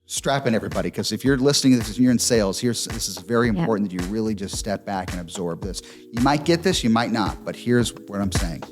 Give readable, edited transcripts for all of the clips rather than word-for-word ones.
strap in, everybody, because if you're listening to this and you're in sales, this is very important that you really just step back and absorb this. You might get this, you might not, but here's what I'm saying.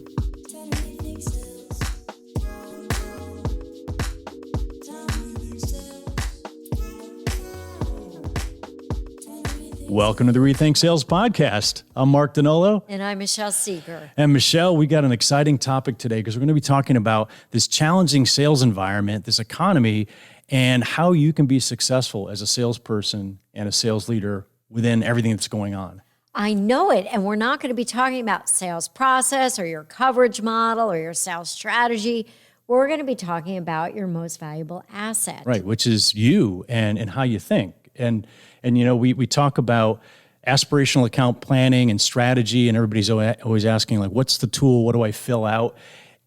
Welcome to the Rethink Sales Podcast. I'm Mark Donolo. And I'm Michelle Seeger. And Michelle, we got an exciting topic today because we're going to be talking about this challenging sales environment, this economy, and how you can be successful as a salesperson and a sales leader within everything that's going on. I know it. And we're not going to be talking about sales process or your coverage model or your sales strategy. We're going to be talking about your most valuable asset. Right, which is you and how you think. And you know, we talk about aspirational account planning and strategy, and everybody's always asking, like, what's the tool? What do I fill out?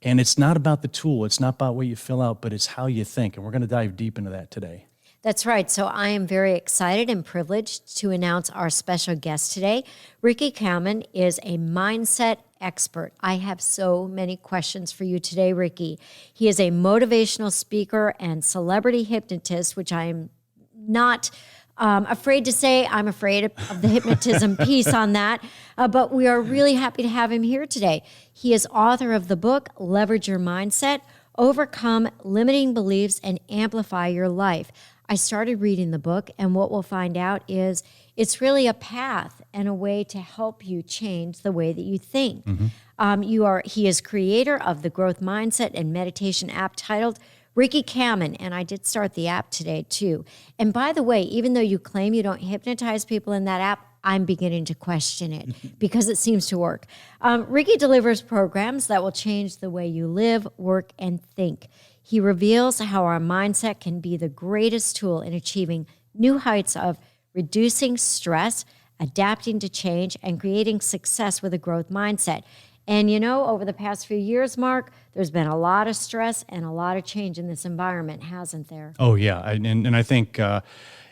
And it's not about the tool. It's not about what you fill out, but it's how you think. And we're going to dive deep into that today. That's right. So I am very excited and privileged to announce our special guest today. Ricky Kalmon is a mindset expert. I have so many questions for you today, Ricky. He is a motivational speaker and celebrity hypnotist, which I am not afraid to say. I'm afraid of the hypnotism piece on that, but we are really happy to have him here today. He is author of the book, Leverage Your Mindset, Overcome Limiting Beliefs and Amplify Your Life. I started reading the book, and what we'll find out is it's really a path and a way to help you change the way that you think. Mm-hmm. He is creator of the growth mindset and meditation app titled Ricky Kalmon, and I did start the app today too. And by the way, even though you claim you don't hypnotize people in that app, I'm beginning to question it because it seems to work. Ricky delivers programs that will change the way you live, work, and think. He reveals how our mindset can be the greatest tool in achieving new heights of reducing stress, adapting to change, and creating success with a growth mindset. And you know, over the past few years, Mark, there's been a lot of stress and a lot of change in this environment, hasn't there? Oh, yeah. And I think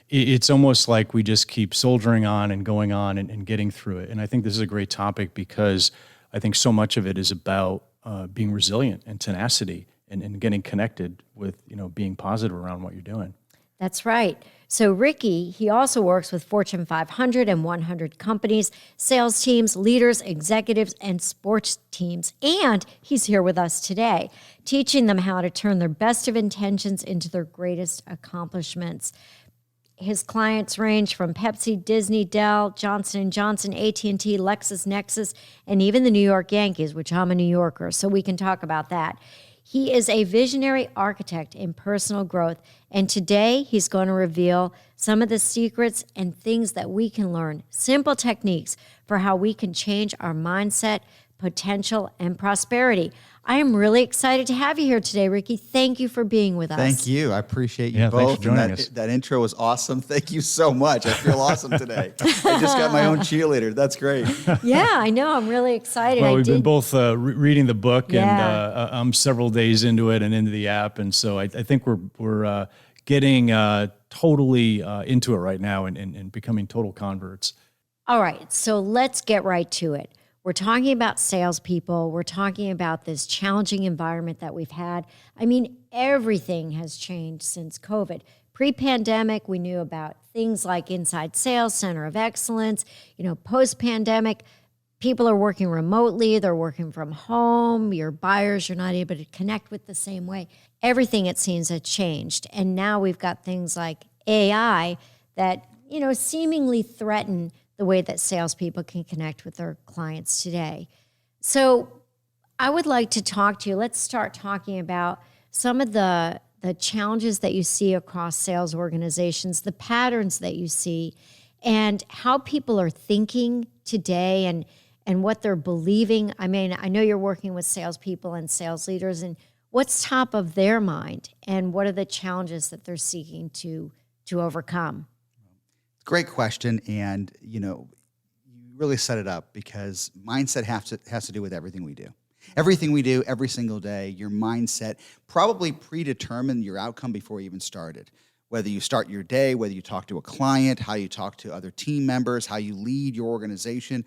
it's almost like we just keep soldiering on and going on and getting through it. And I think this is a great topic because I think so much of it is about being resilient and tenacity and getting connected with, you know, being positive around what you're doing. That's right. So Ricky, he also works with Fortune 500 and 100 companies, sales teams, leaders, executives, and sports teams. And he's here with us today, teaching them how to turn their best of intentions into their greatest accomplishments. His clients range from Pepsi, Disney, Dell, Johnson & Johnson, AT&T, LexisNexis, and even the New York Yankees, which I'm a New Yorker, so we can talk about that. He is a visionary architect in personal growth, and today he's going to reveal some of the secrets and things that we can learn, simple techniques for how we can change our mindset, potential, and prosperity. I am really excited to have you here today, Ricky. Thank you for being with us. Thank you. I appreciate you both. both. Thanks for joining us. That intro was awesome. Thank you so much. I feel awesome today. I just got my own cheerleader. That's great. Yeah, I know. I'm really excited. Well, we've been both reading the book, and I'm several days into it and into the app, and so I think we're getting totally into it right now and becoming total converts. All right, so let's get right to it. We're talking about salespeople. We're talking about this challenging environment that we've had. I mean, everything has changed since COVID. Pre-pandemic, we knew about things like Inside Sales, Center of Excellence. You know, post-pandemic, people are working remotely. They're working from home. Your buyers, you're not able to connect with the same way. Everything, it seems, has changed. And now we've got things like AI that, you know, seemingly threaten the way that salespeople can connect with their clients today. So I would like to talk to you. Let's start talking about some of the challenges that you see across sales organizations, the patterns that you see, and how people are thinking today and what they're believing. I mean, I know you're working with salespeople and sales leaders, and what's top of their mind, and what are the challenges that they're seeking to overcome? Great question, and you know, you really set it up because mindset has to do with everything we do. Everything we do every single day, your mindset probably predetermined your outcome before you even started. Whether you start your day, whether you talk to a client, how you talk to other team members, how you lead your organization,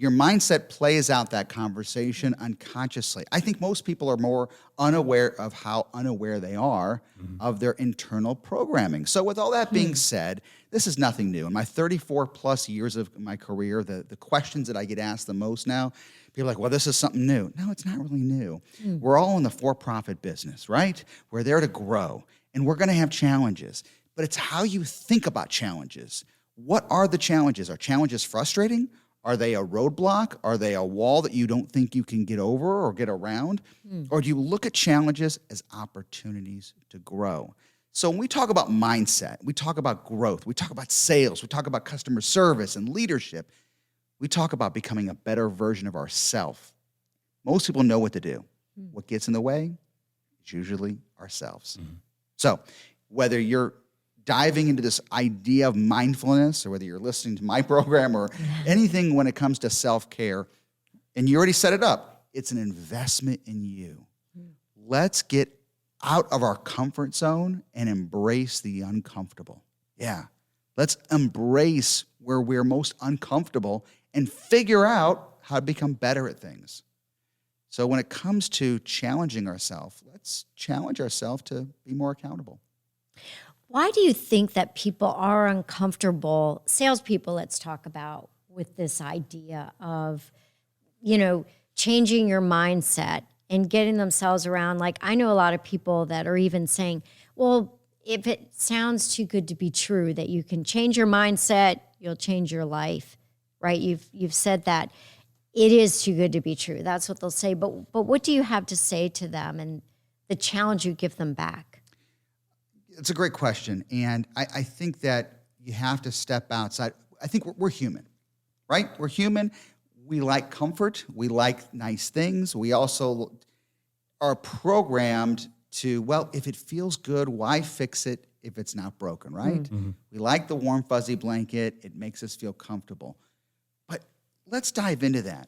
Your mindset plays out that conversation unconsciously. I think most people are more unaware of how unaware they are of their internal programming. So with all that being said, this is nothing new. In my 34 plus years of my career, the questions that I get asked the most now, people are like, well, this is something new. No, it's not really new. We're all in the for-profit business, right? We're there to grow, and we're going to have challenges. But it's how you think about challenges. What are the challenges? Are challenges frustrating? Are they a roadblock? Are they a wall that you don't think you can get over or get around? Or do you look at challenges as opportunities to grow? So when we talk about mindset, we talk about growth, we talk about sales, we talk about customer service and leadership, we talk about becoming a better version of ourselves. Most people know what to do. What gets in the way is usually ourselves. So whether you're diving into this idea of mindfulness, or whether you're listening to my program or anything when it comes to self-care, and you already set it up, it's an investment in you. Let's get out of our comfort zone and embrace the uncomfortable. Yeah, let's embrace where we're most uncomfortable and figure out how to become better at things. So when it comes to challenging ourselves, let's challenge ourselves to be more accountable. Why do you think that people are uncomfortable, salespeople, let's talk about, with this idea of, changing your mindset and getting themselves around? Like, I know a lot of people that are even saying, well, if it sounds too good to be true, that you can change your mindset, you'll change your life, right? You've said that. It is too good to be true. That's what they'll say. But what do you have to say to them and the challenge you give them back? It's a great question. And I think that you have to step outside. I think we're human, right? We're human. We like comfort. We like nice things. We also are programmed to, well, if it feels good, why fix it if it's not broken, right? We like the warm, fuzzy blanket. It makes us feel comfortable. But let's dive into that.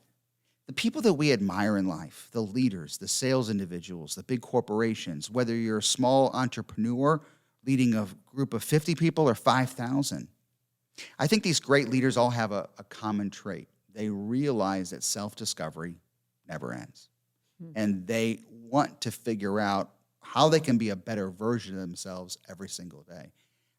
The people that we admire in life, the leaders, the sales individuals, the big corporations, whether you're a small entrepreneur leading a group of 50 people or 5,000, I think these great leaders all have a common trait. They realize that self-discovery never ends. And they want to figure out how they can be a better version of themselves every single day.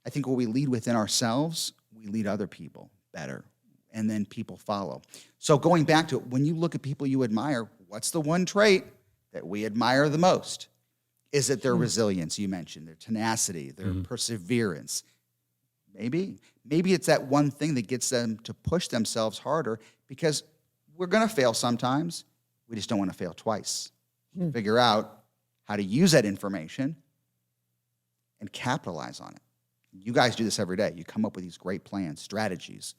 I think when we lead within ourselves, we lead other people better, and then people follow. So going back to it, when you look at people you admire, what's the one trait that we admire the most? Is it their resilience, you mentioned, their tenacity, their perseverance? Maybe it's that one thing that gets them to push themselves harder, because we're going to fail sometimes. We just don't want to fail twice. Figure out how to use that information and capitalize on it. You guys do this every day. You come up with these great plans, strategies.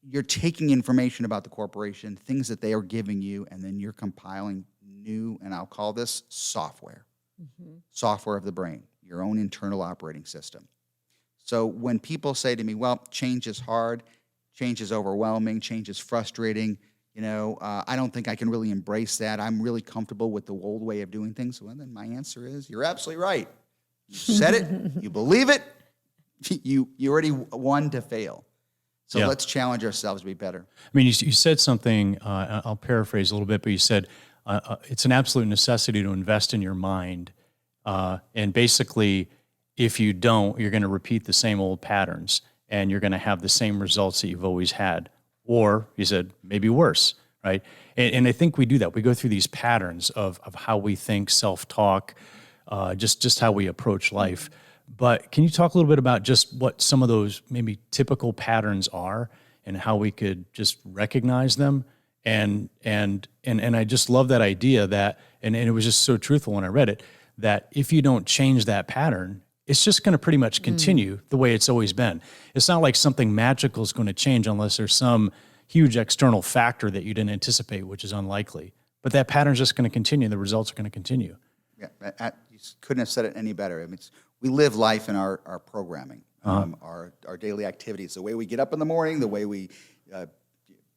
You're taking information about the corporation, things that they are giving you, and then you're compiling new, and I'll call this software. Software of the brain, your own internal operating system. So when people say to me, well, change is hard, change is overwhelming, change is frustrating, I don't think I can really embrace that. I'm really comfortable with the old way of doing things. Well, then my answer is, you're absolutely right. You said it, you believe it, you already won to fail. So let's challenge ourselves to be better. I mean, you said something, I'll paraphrase a little bit, but you said it's an absolute necessity to invest in your mind. And basically, if you don't, you're going to repeat the same old patterns, and you're going to have the same results that you've always had. Or, you said, maybe worse, right? And I think we do that. We go through these patterns of how we think, self-talk, just how we approach life. But can you talk a little bit about just what some of those maybe typical patterns are and how we could just recognize them? And I just love that idea that, and it was just so truthful when I read it, that if you don't change that pattern, it's just going to pretty much continue the way it's always been. It's not like something magical is going to change unless there's some huge external factor that you didn't anticipate, which is unlikely. But that pattern's just going to continue. The results are going to continue. Yeah, you couldn't have said it any better. I mean, we live life in our programming, our daily activities, the way we get up in the morning, the way we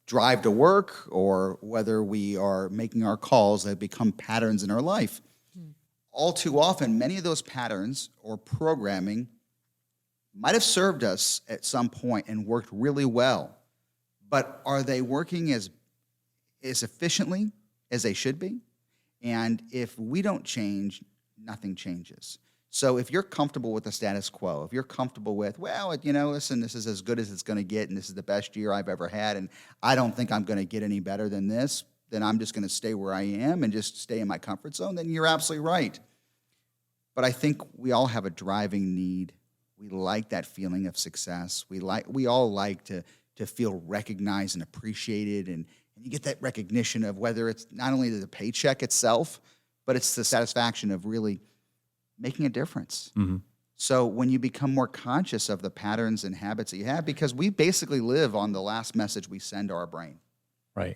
drive to work, or whether we are making our calls that become patterns in our life. All too often, many of those patterns or programming might have served us at some point and worked really well, but are they working as efficiently as they should be? And if we don't change, nothing changes. So if you're comfortable with the status quo, if you're comfortable with, well, listen, this is as good as it's going to get, and this is the best year I've ever had, and I don't think I'm going to get any better than this, then I'm just going to stay where I am and just stay in my comfort zone, then you're absolutely right. But I think we all have a driving need. We like that feeling of success. We all like to feel recognized and appreciated, and you get that recognition of whether it's not only the paycheck itself, but it's the satisfaction of really making a difference. Mm-hmm. So when you become more conscious of the patterns and habits that you have, because we basically live on the last message we send to our brain. Right.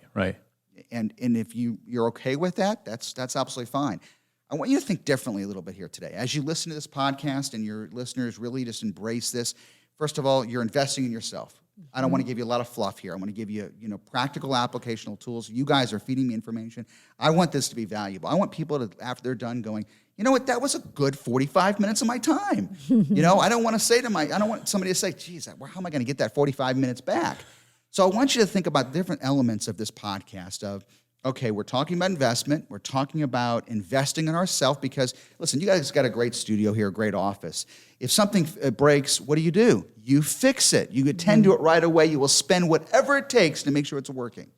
And if you're okay with that, that's absolutely fine. I want you to think differently a little bit here today. As you listen to this podcast and your listeners really just embrace this, first of all, you're investing in yourself. I don't want to give you a lot of fluff here. I want to give you, practical applicational tools. You guys are feeding me information. I want this to be valuable. I want people to, after they're done, going, you know what, that was a good 45 minutes of my time. I don't want somebody to say, geez, how am I going to get that 45 minutes back? So I want you to think about different elements of this podcast of, okay, we're talking about investment. We're talking about investing in ourselves because, listen, you guys got a great studio here, a great office. If something breaks, what do? You fix it. You attend to it right away. You will spend whatever it takes to make sure it's working.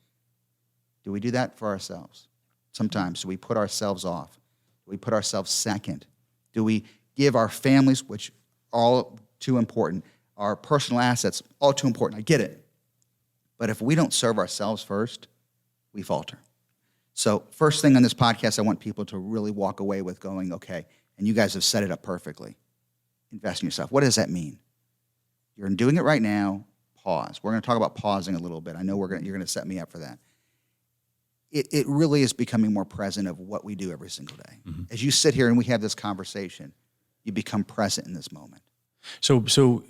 Do we do that for ourselves? Sometimes. Do we put ourselves off? Do we put ourselves second? Do we give our families, which all too important, our personal assets, all too important? I get it. But if we don't serve ourselves first, we falter. So first thing on this podcast, I want people to really walk away with going, okay, and you guys have set it up perfectly. Invest in yourself. What does that mean? You're doing it right now. Pause. We're going to talk about pausing a little bit. I know you're going to set me up for that. It really is becoming more present of what we do every single day. Mm-hmm. As you sit here and we have this conversation, you become present in this moment. So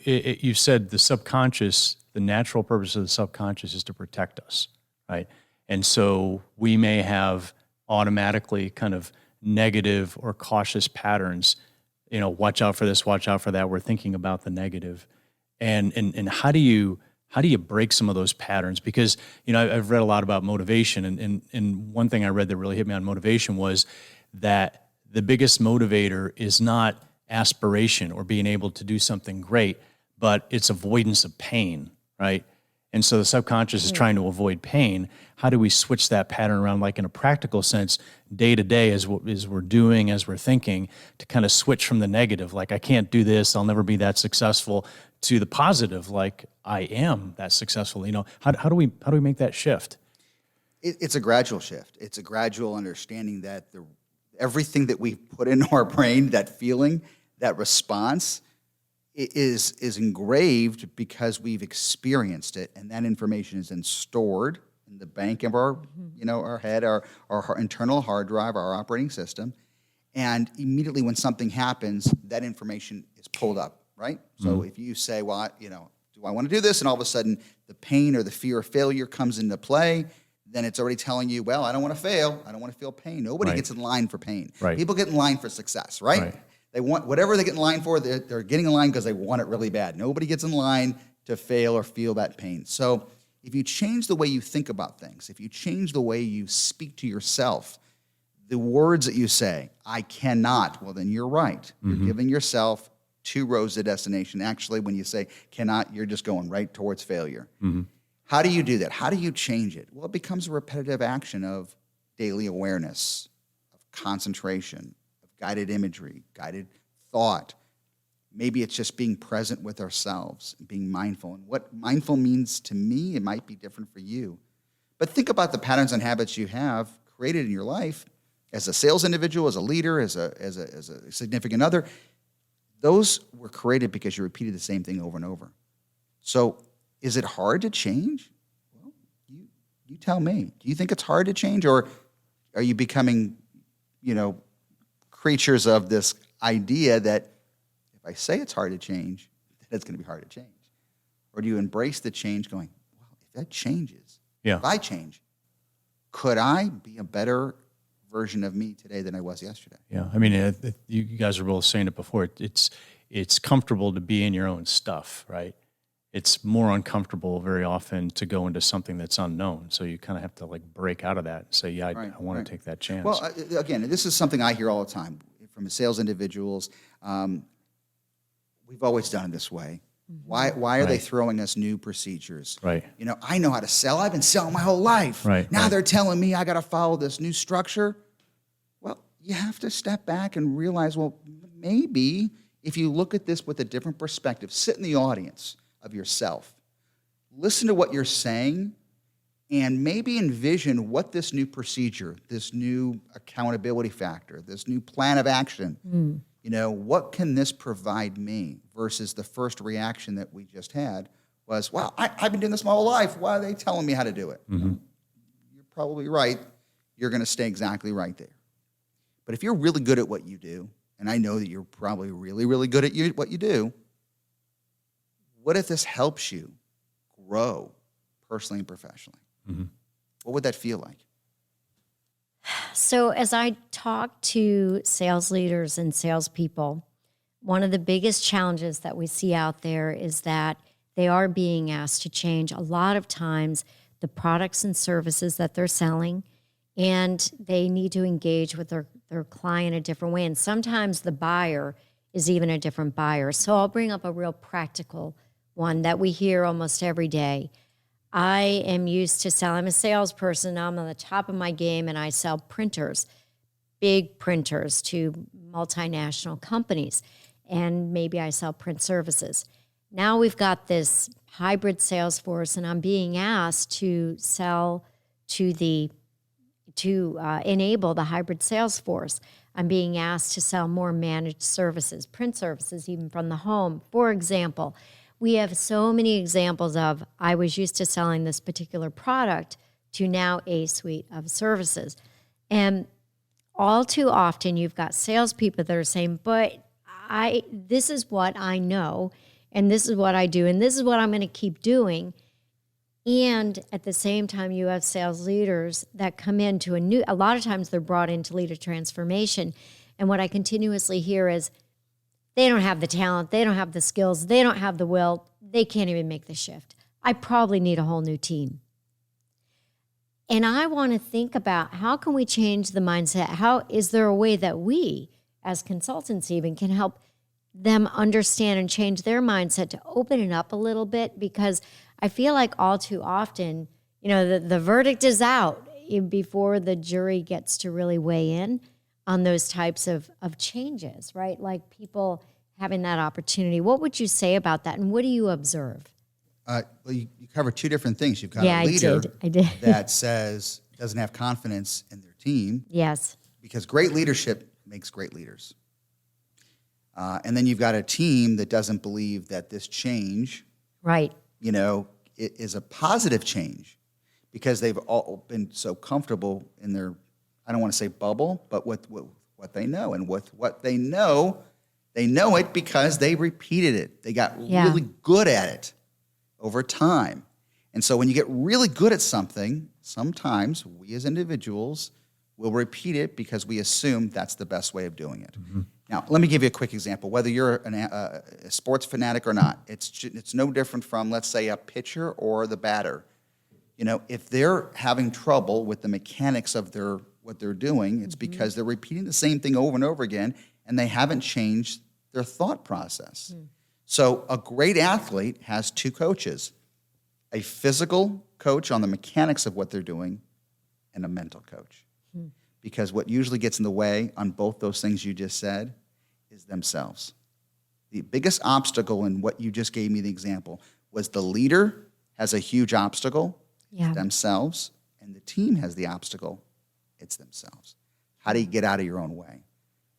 you said the subconscious, the natural purpose of the subconscious is to protect us, right? And so we may have automatically kind of negative or cautious patterns, watch out for this, watch out for that. We're thinking about the negative. And how do you break some of those patterns? Because, I've read a lot about motivation, and one thing I read that really hit me on motivation was that the biggest motivator is not aspiration or being able to do something great, but it's avoidance of pain, right? And so the subconscious is trying to avoid pain. How do we switch that pattern around, like in a practical sense, day to day as we're doing, as we're thinking, to kind of switch from the negative, like I can't do this, I'll never be that successful, to the positive, like I am that successful. How do we make that shift? It's a gradual shift. It's a gradual understanding that everything that we put into our brain, that feeling, that response, is engraved because we've experienced it, and that information is then stored in the bank of our, our head, our internal hard drive, our operating system, and immediately when something happens, that information is pulled up, right? So if you say, well, do I want to do this? And all of a sudden the pain or the fear of failure comes into play, then it's already telling you, well, I don't want to fail. I don't want to feel pain. Nobody gets in line for pain. Right. People get in line for success, right? They want whatever they get in line for, they're getting in line because they want it really bad. Nobody gets in line to fail or feel that pain. So if you change the way you think about things, if you change the way you speak to yourself, the words that you say, I cannot, well, then you're right. You're giving yourself 2 rows to destination. Actually, when you say cannot, you're just going right towards failure. How do you do that? How do you change it? Well, it becomes a repetitive action of daily awareness, of concentration, guided imagery, guided thought. Maybe it's just being present with ourselves and being mindful. And what mindful means to me, it might be different for you. But think about the patterns and habits you have created in your life as a sales individual, as a leader, as a significant other. Those were created because you repeated the same thing over and over. So is it hard to change? Well, you tell me. Do you think it's hard to change, or are you becoming, creatures of this idea that if I say it's hard to change, then it's going to be hard to change? Or do you embrace the change going, well, if that changes, if I change, could I be a better version of me today than I was yesterday? Yeah, I mean, you guys are both saying it before. It's comfortable to be in your own stuff, right? it's more uncomfortable very often to go into something that's unknown. So you kind of have to like break out of that and say, yeah, I want to take that chance. Well, again, this is something I hear all the time from sales individuals. We've always done it this way. Why are they throwing us new procedures? Right. I know how to sell. I've been selling my whole life. Right. Now they're telling me I got to follow this new structure. Well, you have to step back and realize, well, maybe if you look at this with a different perspective, sit in the audience of yourself, listen to what you're saying, and maybe envision what this new procedure, this new accountability factor, this new plan of action, what can this provide me versus the first reaction that we just had was, well, I've been doing this my whole life. Why are they telling me how to do it? Mm-hmm. You're probably right. You're going to stay exactly right there. But if you're really good at what you do, and I know that you're probably really, really good at what you do, what if this helps you grow personally and professionally? Mm-hmm. What would that feel like? So as I talk to sales leaders and salespeople, one of the biggest challenges that we see out there is that they are being asked to change a lot of times the products and services that they're selling, and they need to engage with their client a different way. And sometimes the buyer is even a different buyer. So I'll bring up a real practical one that we hear almost every day. I am used to selling. I'm a salesperson. I'm on the top of my game, and I sell printers, big printers to multinational companies. And maybe I sell print services. Now we've got this hybrid sales force, and I'm being asked to sell to enable the hybrid sales force. I'm being asked to sell more managed services, print services, even from the home. For example, we have so many examples of, I was used to selling this particular product to now a suite of services. And all too often you've got salespeople that are saying, but this is what I know, and this is what I do, and this is what I'm going to keep doing. And at the same time, you have sales leaders that come into a lot of times they're brought in to lead a transformation. And what I continuously hear is, they don't have the talent, they don't have the skills, they don't have the will, they can't even make the shift. I probably need a whole new team. And I want to think about, how can we change the mindset? How is there a way that we, as consultants even, can help them understand and change their mindset to open it up a little bit? Because I feel like all too often, the verdict is out before the jury gets to really weigh in on those types of changes, right? Like people having that opportunity. What would you say about that, and what do you observe? Well, you cover two different things. You've got a leader I did. that doesn't have confidence in their team. Yes. Because great leadership makes great leaders. And then you've got a team that doesn't believe that this change, right, it is a positive change, because they've all been so comfortable in their, I don't want to say bubble, but with what they know. And with what they know it because they repeated it. They got really good at it over time. And so when you get really good at something, sometimes we as individuals will repeat it because we assume that's the best way of doing it. Mm-hmm. Now, let me give you a quick example. Whether you're a sports fanatic or not, it's no different from, let's say, a pitcher or the batter. If they're having trouble with the mechanics of what they're doing, it's because they're repeating the same thing over and over again, and they haven't changed their thought process. So a great athlete has two coaches, a physical coach on the mechanics of what they're doing and a mental coach. Because what usually gets in the way on both those things you just said is themselves. The biggest obstacle in what you just gave me the example was the leader has a huge obstacle, themselves, and the team has the obstacle, it's themselves. How do you get out of your own way?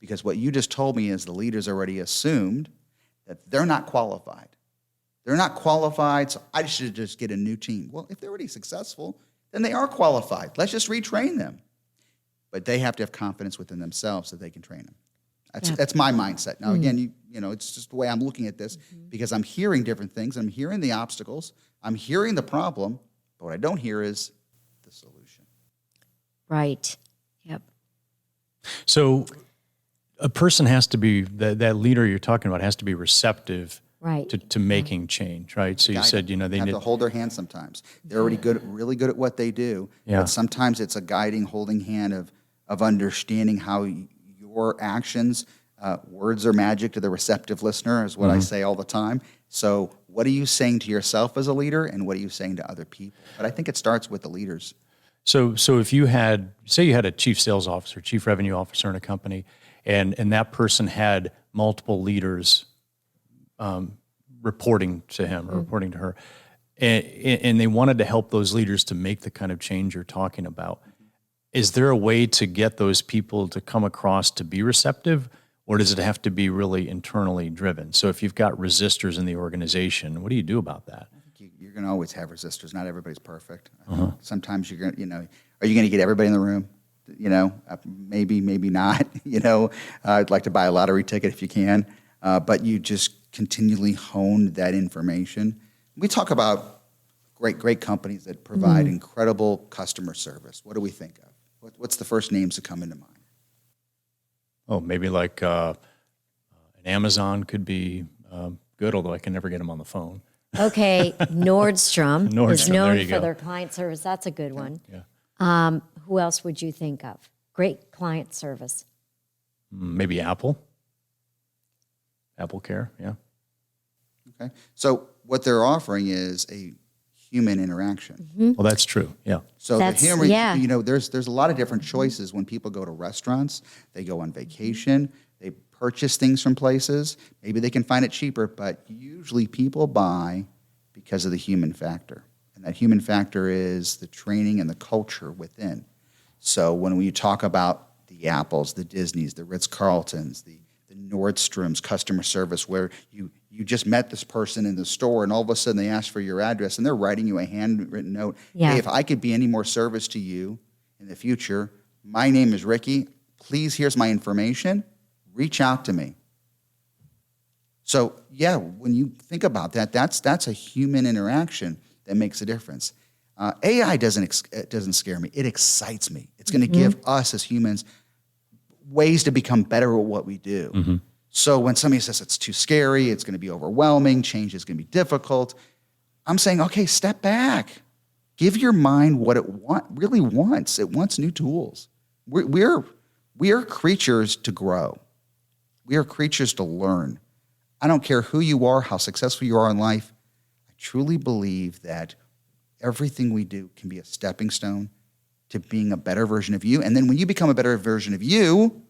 Because what you just told me is the leaders already assumed that they're not qualified. They're not qualified, so I should just get a new team. Well, if they're already successful, then they are qualified. Let's just retrain them. But they have to have confidence within themselves that they can train them. That's my mindset. Now, again, it's just the way I'm looking at this, because I'm hearing different things. I'm hearing the obstacles. I'm hearing the problem. But what I don't hear is the solution. Right. Yep. So a person has to be, that leader you're talking about has to be receptive Right. to making change, right? So you said, they have need to hold their hand sometimes. They're already really good at what they do. Yeah. But sometimes it's a guiding, holding hand of understanding how your actions, words are magic to the receptive listener, is what I say all the time. So what are you saying to yourself as a leader, and what are you saying to other people? But I think it starts with the leaders. So if you had, say you had a chief sales officer, chief revenue officer in a company, and that person had multiple leaders reporting to him or reporting to her, and they wanted to help those leaders to make the kind of change you're talking about. Is there a way to get those people to come across to be receptive, or does it have to be really internally driven? So if you've got resistors in the organization, what do you do about that? You're going to always have resistors. Not everybody's perfect. Sometimes you're going to, are you going to get everybody in the room? Maybe not. I'd like to buy a lottery ticket if you can, but you just continually hone that information. We talk about great companies that provide incredible customer service. What do we think of? What's the first names that come into mind? Oh, maybe like an Amazon could be good, although I can never get them on the phone. Okay, Nordstrom is Nordstrom, there known you for go. their client service. That's a good one. Yeah. Who else would you think of? Great client service. Maybe Apple Care, yeah. Okay. So what they're offering is a human interaction. Well, that's true, yeah. So That's- the human, yeah. there's a lot of different choices when people go to restaurants, they go on vacation, they purchase things from places. Maybe they can find it cheaper, but usually people buy because of the human factor. And that human factor is the training and the culture within. So when we talk about the Apples, the Disneys, the Ritz-Carltons, the Nordstrom's customer service, where you just met this person in the store and all of a sudden they ask for your address and they're writing you a handwritten note. Yeah. Hey, if I could be any more service to you in the future, my name is Ricky. Please, here's my information. Reach out to me. So yeah, when you think about that, that's a human interaction that makes a difference. AI doesn't scare me. It excites me. It's going to give us as humans ways to become better at what we do. So when somebody says it's too scary, it's going to be overwhelming, change is going to be difficult, I'm saying, okay, step back. Give your mind what it really wants. It wants new tools. We are creatures to grow. We are creatures to learn. I don't care who you are, how successful you are in life. I truly believe that everything we do can be a stepping stone to being a better version of you. And then when you become a better version of you,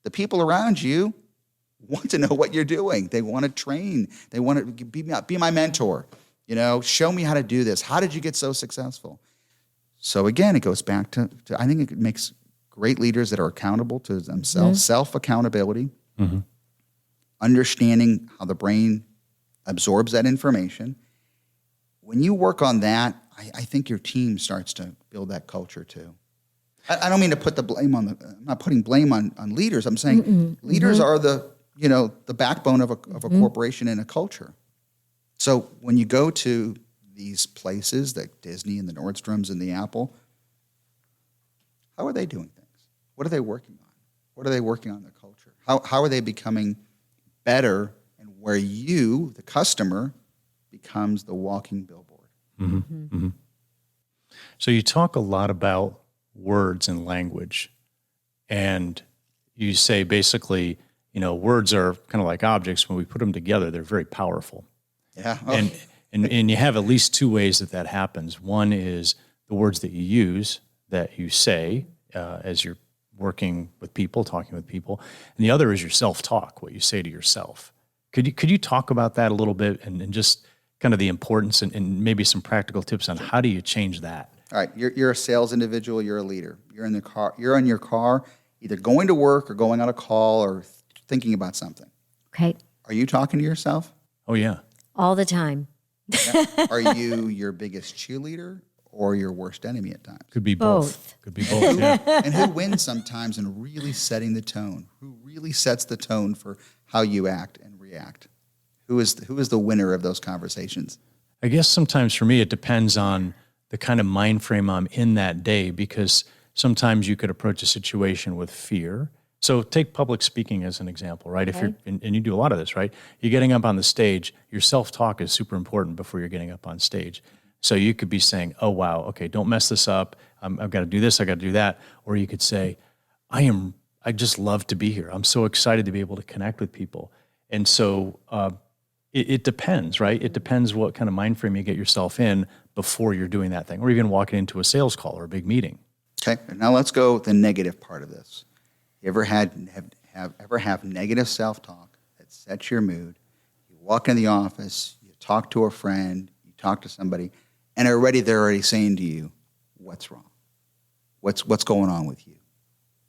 the people around you want to know what you're doing. They want to train. They want to be my mentor. Show me how to do this. How did you get so successful? So again, it goes back to I think it makes great leaders that are accountable to themselves, self-accountability, understanding how the brain absorbs that information. When you work on that, I think your team starts to build that culture too. I don't mean to put the blame on I'm not putting blame on leaders. I'm saying leaders are the backbone of a corporation and a culture. So when you go to these places like Disney and the Nordstroms and the Apple, how are they doing things? What are they working on? What are they working on their culture? How are they becoming better, and where you, the customer, becomes the walking billboard? So you talk a lot about words and language, and you say basically, words are kind of like objects. When we put them together, they're very powerful. Yeah. And you have at least two ways that happens. One is the words that you use, that you say as you're working with people, talking with people, and the other is your self-talk, what you say to yourself. Could you talk about that a little bit, and just kind of the importance and maybe some practical tips on how do you change that? All right, you're a sales individual, you're a leader. You're in the car, you're in your car, either going to work or going on a call or thinking about something. Okay. Are you talking to yourself? Oh, yeah. All the time. Yeah. Are you your biggest cheerleader or your worst enemy at times? Could be both. Could be both, yeah. And who wins sometimes in really setting the tone? Who really sets the tone for how you act and react? Who is the winner of those conversations? I guess sometimes for me it depends on the kind of mind frame I'm in that day, because sometimes you could approach a situation with fear, So take public speaking as an example, right? If Okay. you're, and you do a lot of this, right? You're getting up on the stage, your self-talk is super important before you're getting up on stage. So you could be saying, oh, wow, okay, don't mess this up. I've got to do this, I got to do that. Or you could say, I just love to be here. I'm so excited to be able to connect with people. And so it depends, right? It depends what kind of mind frame you get yourself in before you're doing that thing, or even walking into a sales call or a big meeting. Okay, now let's go the negative part of this. You ever have negative self-talk that sets your mood? You walk in the office, you talk to a friend, you talk to somebody, and they're already saying to you, "What's wrong? What's going on with you?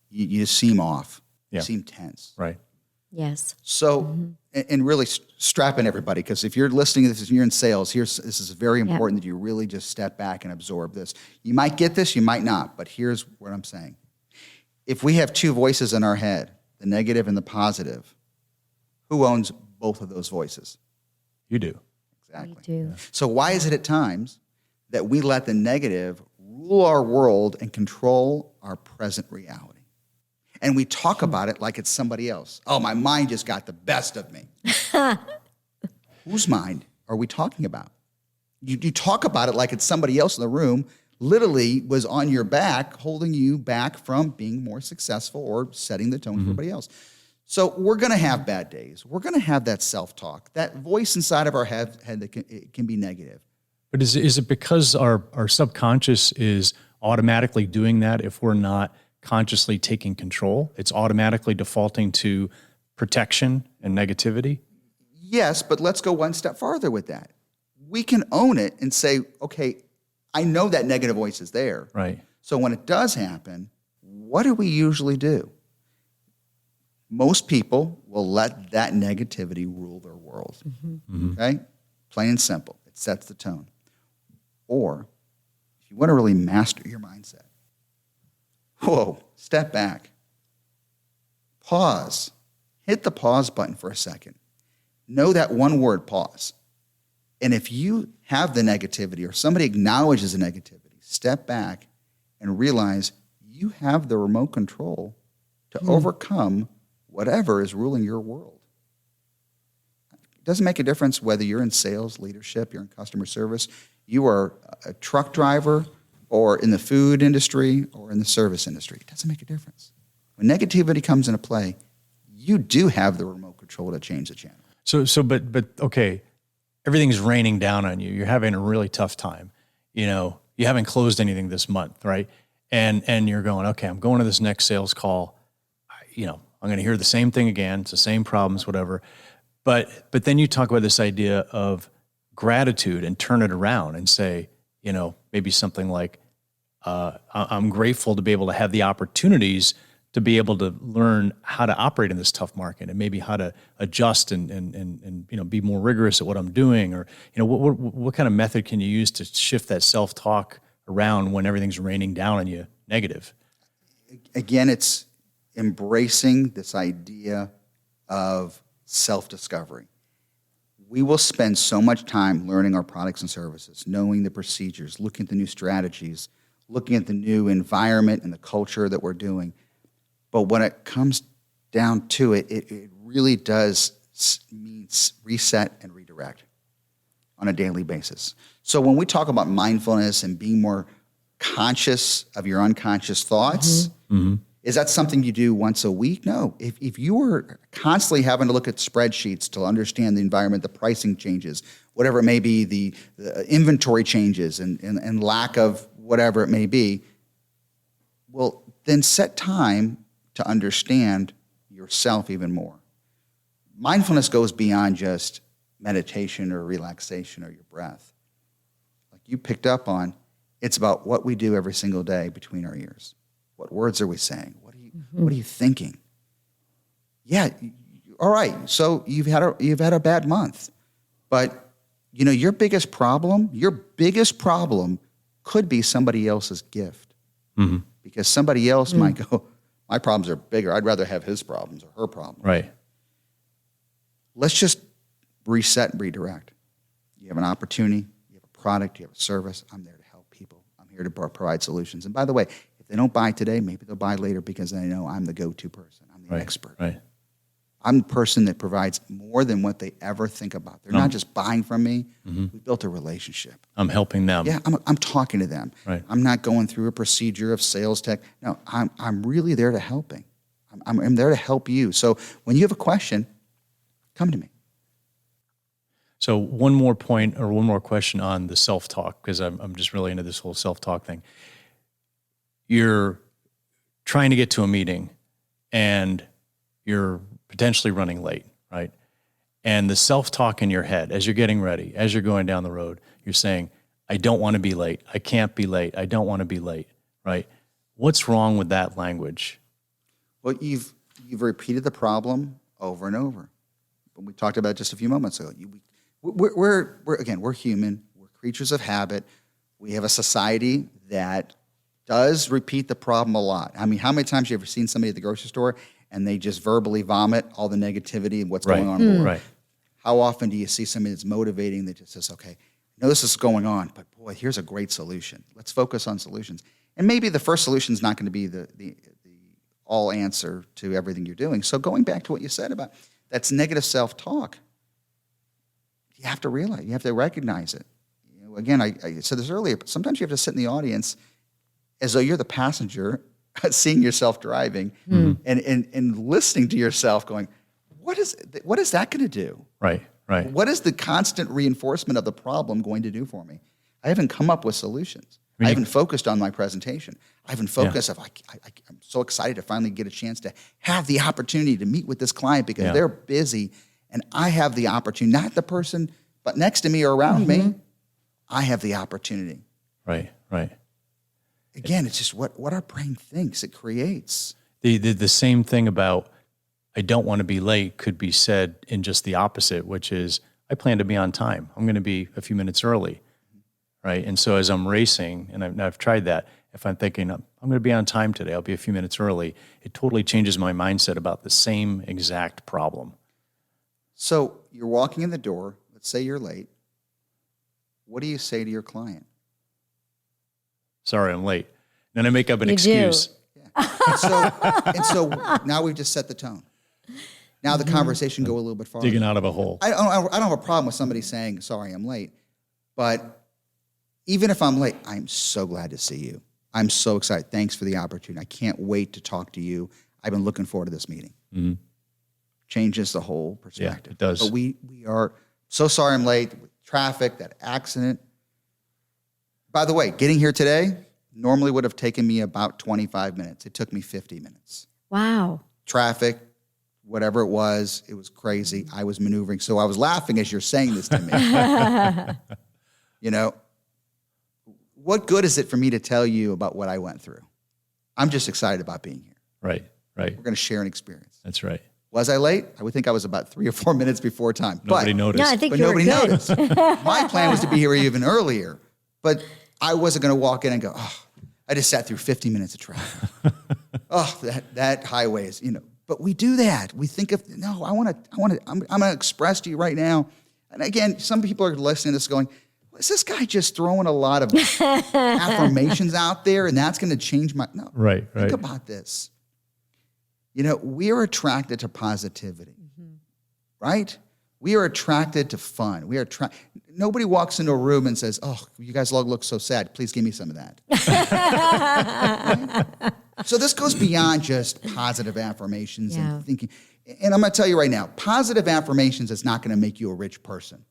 You just seem off. Yeah. You seem tense." Right. Yes. So, and really strap in everybody, because if you're listening to this and you're in sales, this is very important that you really just step back and absorb this. You might get this, you might not, but here's what I'm saying. If we have two voices in our head, the negative and the positive, who owns both of those voices? You do. Exactly. We do. So why is it at times that we let the negative rule our world and control our present reality? And we talk about it like it's somebody else. Oh, my mind just got the best of me. Whose mind are we talking about? You talk about it like it's somebody else in the room, literally was on your back, holding you back from being more successful or setting the tone for everybody else. So we're going to have bad days. We're going to have that self-talk, that voice inside of our head that can be negative. But is it because our subconscious is automatically doing that if we're not consciously taking control? It's automatically defaulting to protection and negativity? Yes, but let's go one step farther with that. We can own it and say, okay, I know that negative voice is there. Right. So when it does happen, what do we usually do? Most people will let that negativity rule their world. Okay? Plain and simple. It sets the tone. Or if you want to really master your mindset, step back. Pause. Hit the pause button for a second. Know that one word, pause. And if you have the negativity or somebody acknowledges the negativity, step back and realize you have the remote control to overcome whatever is ruling your world. It doesn't make a difference whether you're in sales, leadership, you're in customer service, you are a truck driver, or in the food industry, or in the service industry. It doesn't make a difference. When negativity comes into play, you do have the remote control to change the channel. But okay, everything's raining down on you. You're having a really tough time. You know, you haven't closed anything this month, right? And you're going, okay, I'm going to this next sales call. I'm going to hear the same thing again. It's the same problems, whatever. But then you talk about this idea of gratitude and turn it around and say, maybe something like, I'm grateful to be able to have the opportunities to be able to learn how to operate in this tough market and maybe how to adjust and be more rigorous at what I'm doing, or what kind of method can you use to shift that self-talk around when everything's raining down on you negative? Again, it's embracing this idea of self-discovery. We will spend so much time learning our products and services, knowing the procedures, looking at the new strategies, looking at the new environment and the culture that we're doing. But when it comes down to it, it really does mean reset and redirect on a daily basis. So when we talk about mindfulness and being more conscious of your unconscious thoughts, is that something you do once a week? No. If you were constantly having to look at spreadsheets to understand the environment, the pricing changes, whatever it may be, the inventory changes and lack of whatever it may be, well, then set time to understand yourself even more. Mindfulness goes beyond just meditation or relaxation or your breath. Like you picked up on, it's about what we do every single day between our ears. What words are we saying? What are you thinking? Yeah, all right. So you've had a bad month, but your biggest problem could be somebody else's gift, because somebody else might go, my problems are bigger. I'd rather have his problems or her problems. Right. Let's just reset and redirect. You have an opportunity, you have a product, you have a service. I'm there to help people. I'm here to provide solutions. And by the way, if they don't buy today, maybe they'll buy later because they know I'm the go-to person. I'm I'm the expert. Right. I'm the person that provides more than what they ever think about. They're not just buying from me. We built a relationship. I'm helping them. Yeah, I'm talking to them. Right. I'm not going through a procedure of sales tech. No, I'm really there to helping. I'm there to help you. So when you have a question, come to me. So one more point or one more question on the self-talk, because I'm just really into this whole self-talk thing. You're trying to get to a meeting and you're potentially running late, right? And the self-talk in your head as you're getting ready, as you're going down the road, you're saying, I don't want to be late. I can't be late. I don't want to be late, right? What's wrong with that language? Well, you've repeated the problem over and over. But we talked about it just a few moments ago. We're human. We're creatures of habit. We have a society that does repeat the problem a lot. I mean, how many times have you ever seen somebody at the grocery store and they just verbally vomit all the negativity and what's going on in the world? Right. How often do you see somebody that's motivating that just says, okay, I know this is going on, but boy, here's a great solution. Let's focus on solutions. And maybe the first solution is not going to be the all answer to everything you're doing. So going back to what you said about that's negative self-talk, you have to realize, you have to recognize it. You know, again, I said this earlier, but sometimes you have to sit in the audience as though you're the passenger, seeing yourself driving and listening to yourself going, what is that going to do? Right. What is the constant reinforcement of the problem going to do for me? I haven't come up with solutions. I haven't focused on my presentation. I haven't focused on, I'm so excited to finally get a chance to have the opportunity to meet with this client because they're busy and I have the opportunity, not the person, but next to me or around me, I have the opportunity. Right. Again, it's just what our brain thinks it creates. The same thing about I don't want to be late could be said in just the opposite, which is I plan to be on time. I'm going to be a few minutes early, right? And so as I'm racing, and I've tried that, if I'm thinking I'm going to be on time today, I'll be a few minutes early, it totally changes my mindset about the same exact problem. So you're walking in the door. Let's say you're late. What do you say to your client? Sorry, I'm late. Then I make up an excuse. Yeah. And so now we've just set the tone. Now the conversation go a little bit farther. Digging out of a hole. I don't have a problem with somebody saying, sorry, I'm late. But even if I'm late, I'm so glad to see you. I'm so excited. Thanks for the opportunity. I can't wait to talk to you. I've been looking forward to this meeting. Mm-hmm. Changes the whole perspective. Yeah, it does. But we are so sorry I'm late. With traffic, that accident. By the way, getting here today normally would have taken me about 25 minutes. It took me 50 minutes. Wow. Traffic, whatever it was crazy. I was maneuvering. So I was laughing as you're saying this to me. You know, what good is it for me to tell you about what I went through? I'm just excited about being here. Right. We're going to share an experience. That's right. Was I late? I would think I was about 3 or 4 minutes before time. Nobody noticed. No, I think but you were nobody good. noticed. My plan was to be here even earlier, but I wasn't going to walk in and go, oh, I just sat through 50 minutes of traffic. Oh, that highway is, but we do that. We think of, no, I'm going to express to you right now. And again, some people are listening to this going, is this guy just throwing a lot of affirmations out there and that's going to change my, no. Right. Think about this. We are attracted to positivity, right? We are attracted to fun. Nobody walks into a room and says, oh, you guys all look so sad. Please give me some of that. Right? So this goes beyond just positive affirmations and thinking. And I'm going to tell you right now, positive affirmations is not going to make you a rich person.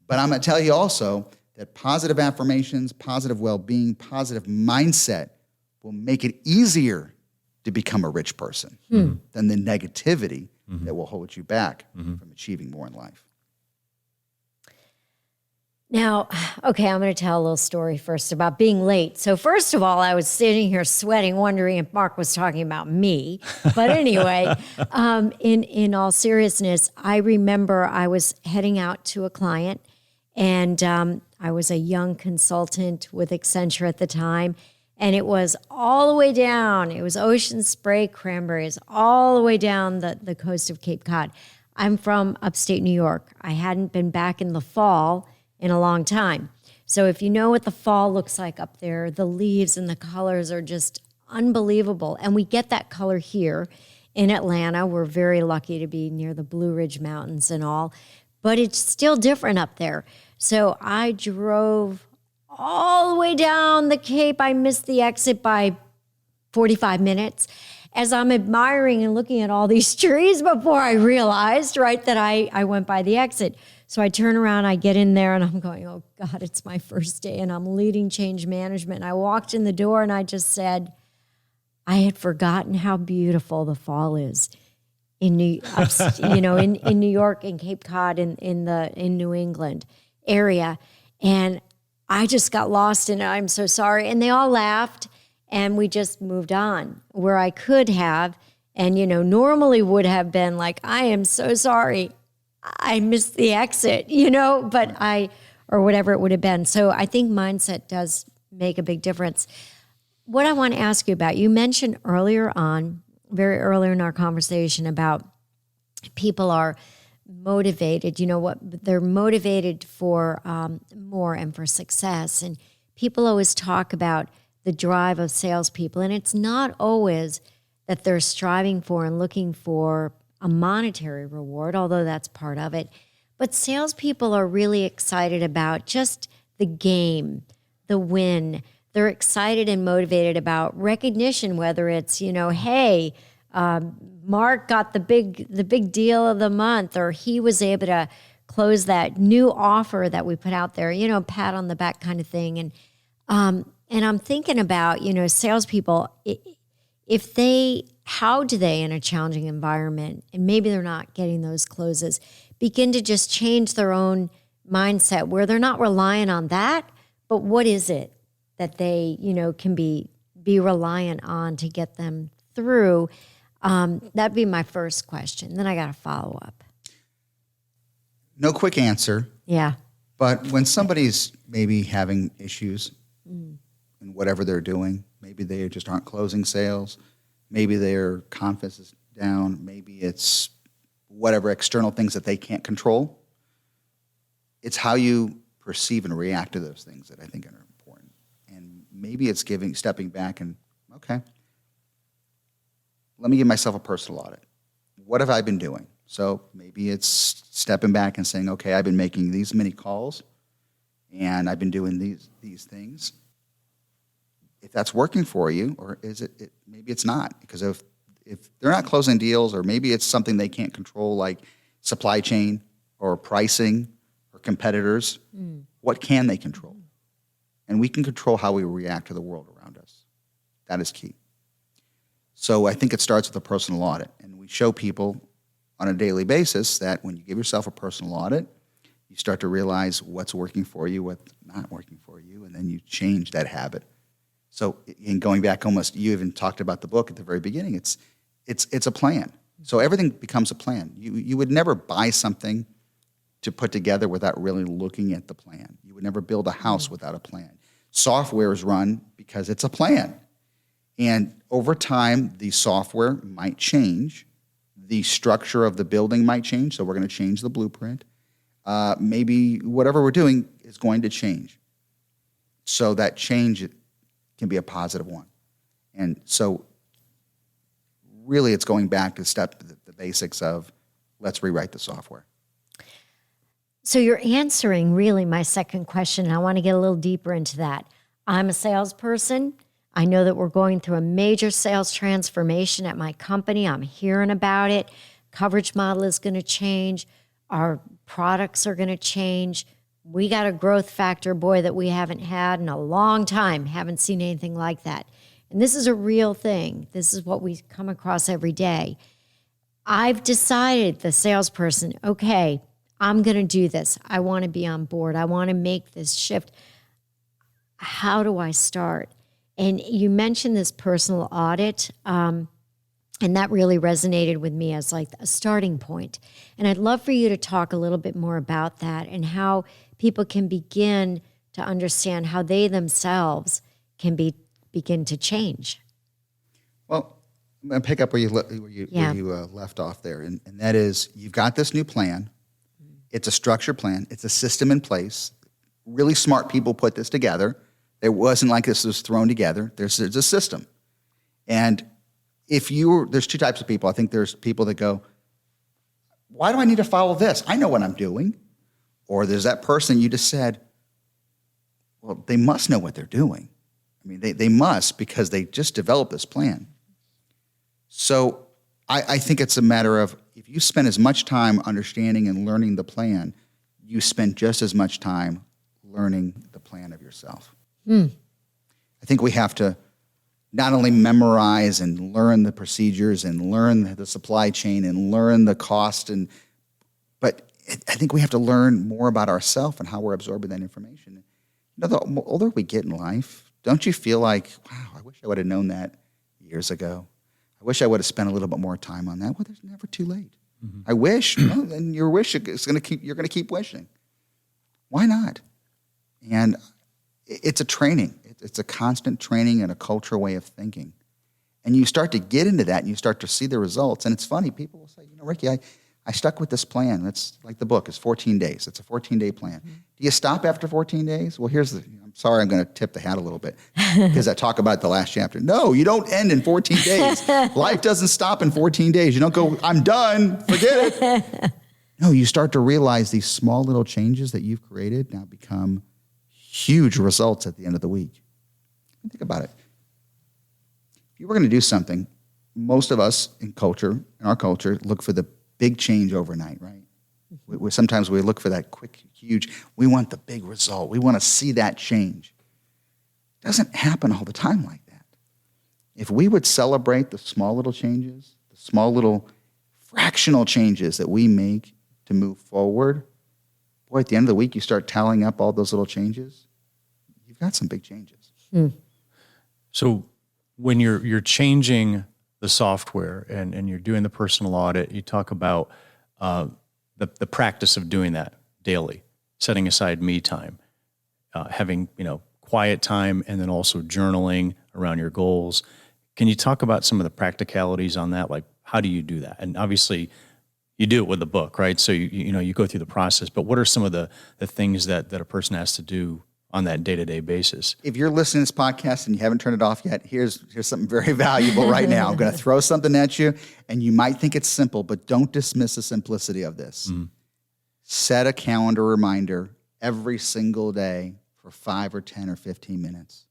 But I'm going to tell you also that positive affirmations, positive well-being, positive mindset will make it easier to become a rich person than the negativity that will hold you back from achieving more in life. Now, okay, I'm going to tell a little story first about being late. So first of all, I was sitting here sweating, wondering if Mark was talking about me. But anyway, in all seriousness, I remember I was heading out to a client, and I was a young consultant with Accenture at the time, and it was all the way down. It was Ocean Spray Cranberries, all the way down the coast of Cape Cod. I'm from upstate New York. I hadn't been back in the fall in a long time. So if you know what the fall looks like up there, the leaves and the colors are just unbelievable. And we get that color here in Atlanta. We're very lucky to be near the Blue Ridge Mountains and all, but it's still different up there. So I drove all the way down the Cape. I missed the exit by 45 minutes as I'm admiring and looking at all these trees before I realized, right, that I went by the exit. So I turn around, I get in there, and I'm going, oh, God, it's my first day, and I'm leading change management. And I walked in the door, and I just said, I had forgotten how beautiful the fall is in New York and Cape Cod in New England area. And I just got lost in it. I'm so sorry. And they all laughed, and we just moved on where I could have, and, normally would have been like, I am so sorry. I missed the exit, or whatever it would have been. So I think mindset does make a big difference. What I want to ask you about, you mentioned very earlier in our conversation about people are motivated, they're motivated for more and for success. And people always talk about the drive of salespeople. And it's not always that they're striving for and looking for a monetary reward, although that's part of it. But salespeople are really excited about just the game, the win. They're excited and motivated about recognition, whether it's, hey, Mark got the big deal of the month, or he was able to close that new offer that we put out there, pat on the back kind of thing. And I'm thinking about, salespeople, how do they in a challenging environment, and maybe they're not getting those closes, begin to just change their own mindset where they're not relying on that, but what is it that they, can be reliant on to get them through? That'd be my first question. Then I got a follow-up. No quick answer. Yeah. But when somebody's maybe having issues in whatever they're doing, maybe they just aren't closing sales, maybe their confidence is down, maybe it's whatever external things that they can't control, it's how you perceive and react to those things that I think are important. And maybe it's stepping back and, okay, let me give myself a personal audit. What have I been doing? So maybe it's stepping back and saying, okay, I've been making these many calls and I've been doing these things. If that's working for you, or is it maybe it's not, because if they're not closing deals, or maybe it's something they can't control, like supply chain or pricing or competitors, what can they control? And we can control how we react to the world around us. That is key. So I think it starts with a personal audit, and we show people on a daily basis that when you give yourself a personal audit, you start to realize what's working for you, what's not working for you, and then you change that habit. So in going back almost, you even talked about the book at the very beginning, it's a plan. So everything becomes a plan. You would never buy something to put together without really looking at the plan. You would never build a house without a plan. Software is run because it's a plan. And over time, the software might change. The structure of the building might change, so we're going to change the blueprint. Maybe whatever we're doing is going to change. So that change can be a positive one. And so really it's going back to the basics of let's rewrite the software. So you're answering really my second question, and I want to get a little deeper into that. I'm a salesperson. I know that we're going through a major sales transformation at my company. I'm hearing about it. Coverage model is going to change. Our products are going to change. We got a growth factor, boy, that we haven't had in a long time. Haven't seen anything like that. And this is a real thing. This is what we come across every day. I've decided, the salesperson, okay, I'm going to do this. I want to be on board. I want to make this shift. How do I start? And you mentioned this personal audit, and that really resonated with me as like a starting point. And I'd love for you to talk a little bit more about that and how people can begin to understand how they themselves can begin to change. Well, I'm going to pick up where you left off there. And that is, you've got this new plan. It's a structured plan. It's a system in place. Really smart people put this together. It wasn't like this was thrown together. There's a system. And there's two types of people. I think there's people that go, why do I need to follow this? I know what I'm doing. Or there's that person you just said, well, they must know what they're doing. I mean, they must, because they just developed this plan. So I think it's a matter of, if you spend as much time understanding and learning the plan, you spend just as much time learning the plan of yourself. I think we have to not only memorize and learn the procedures and learn the supply chain and learn the cost, but I think we have to learn more about ourselves and how we're absorbing that information. The older we get in life, don't you feel like, wow, I wish I would have known that years ago. I wish I would have spent a little bit more time on that. Well, there's never too late. I wish, and your wish is going to keep. You're going to keep wishing. Why not? And it's a training. It's a constant training and a cultural way of thinking. And you start to get into that, and you start to see the results. And it's funny. People will say, Ricky, I stuck with this plan. It's like the book. It's 14 days. It's a 14-day plan. Do you stop after 14 days? Well, I'm sorry, I'm going to tip the hat a little bit because I talk about the last chapter. No, you don't end in 14 days. Life doesn't stop in 14 days. You don't go, I'm done, forget it. No, you start to realize these small little changes that you've created now become huge results at the end of the week. Think about it. If you were going to do something, most of us in our culture, look for the big change overnight, right? Sometimes we look for that quick, huge, we want the big result. We want to see that change. It doesn't happen all the time like that. If we would celebrate the small little changes, the small little fractional changes that we make to move forward, boy, at the end of the week, you start tallying up all those little changes, you've got some big changes. So when you're changing the software and you're doing the personal audit, you talk about the practice of doing that daily, setting aside me time, having quiet time, and then also journaling around your goals. Can you talk about some of the practicalities on that? Like, how do you do that? And obviously, you do it with the book, right? So you go through the process. But what are some of the things that a person has to do on that day-to-day basis? If you're listening to this podcast and you haven't turned it off yet, here's something very valuable right now. I'm going to throw something at you, and you might think it's simple, but don't dismiss the simplicity of this. Set a calendar reminder every single day for 5 or 10 or 15 minutes.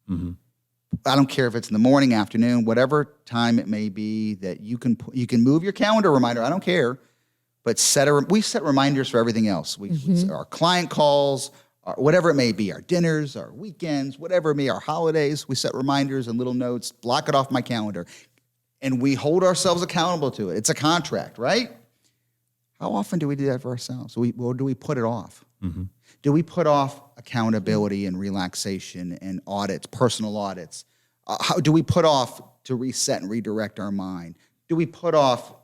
I don't care if it's in the morning, afternoon, whatever time it may be that you can move your calendar reminder. I don't care, but we set reminders for everything else. We set our client calls, whatever it may be, our dinners, our weekends, whatever it may be, our holidays, we set reminders and little notes, block it off my calendar, and we hold ourselves accountable to it. It's a contract, right? How often do we do that for ourselves? Or do we put it off? Do we put off accountability and relaxation and audits, personal audits? How do we put off to reset and redirect our mind? Do we put off,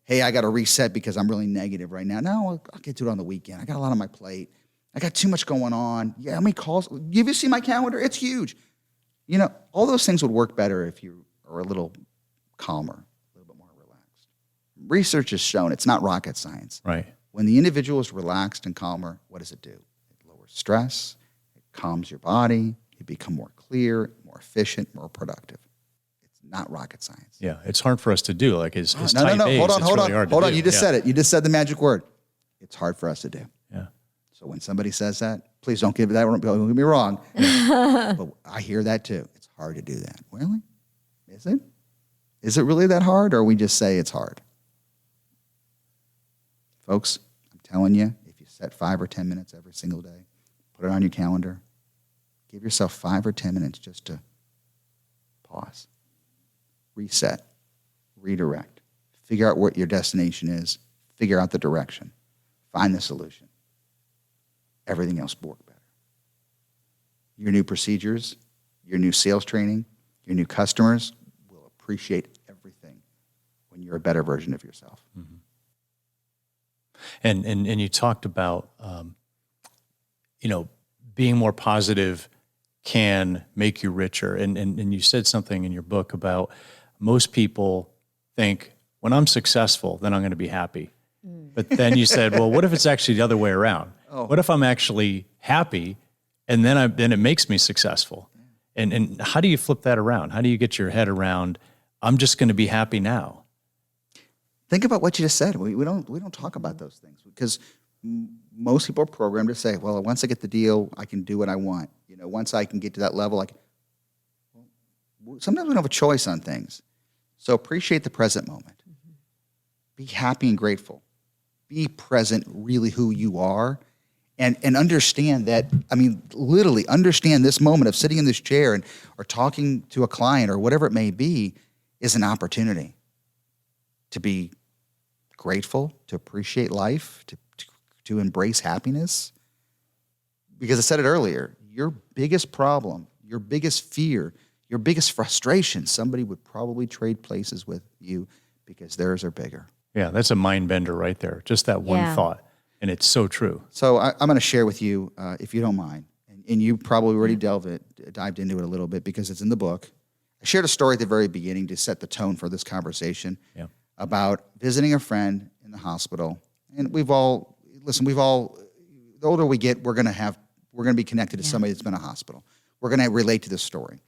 hey, I got to reset because I'm really negative right now? No, I'll get to it on the weekend. I got a lot on my plate. I got too much going on. Yeah, how many calls? Have you seen my calendar? It's huge. All those things would work better if you are a little calmer, a little bit more relaxed. Research has shown it's not rocket science. Right. When the individual is relaxed and calmer, what does it do? It lowers stress. It calms your body. You become more clear, more efficient, more productive. It's not rocket science. Yeah, it's hard for us to do. Like as No. type A's, Hold on. You just said it. You just said the magic word. It's hard for us to do. Yeah. So when somebody says that, please don't give that. Don't get me wrong. But I hear that too. It's hard to do that. Really? Is it? Is it really that hard, or we just say it's hard? Folks, I'm telling you, if you set 5 or 10 minutes every single day, put it on your calendar, give yourself 5 or 10 minutes just to pause, reset, redirect, figure out what your destination is, figure out the direction, find the solution. Everything else will work better. Your new procedures, your new sales training, your new customers will appreciate everything when you're a better version of yourself. And you talked about, being more positive can make you richer. And you said something in your book about most people think, when I'm successful, then I'm going to be happy. But then you said, well, what if it's actually the other way around? What if I'm actually happy and then it makes me successful? And how do you flip that around? How do you get your head around I'm just going to be happy now. Think about what you just said. We don't talk about those things because most people are programmed to say, well, once I get the deal, I can do what I want. Once I can get to that level, sometimes we don't have a choice on things. So appreciate the present moment. Mm-hmm. Be happy and grateful. Be present, really who you are, and understand that, literally understand this moment of sitting in this chair or talking to a client or whatever it may be is an opportunity to be grateful, to appreciate life, to embrace happiness. Because I said it earlier, your biggest problem, your biggest fear, your biggest frustration, somebody would probably trade places with you because theirs are bigger. Yeah, that's a mind bender right there. Just that one thought. And it's so true. So I'm going to share with you, if you don't mind, and you probably already dived into it a little bit because it's in the book. I shared a story at the very beginning to set the tone for this conversation about visiting a friend in the hospital. And the older we get, we're going to be connected to somebody that's been in a hospital. We're going to relate to this story.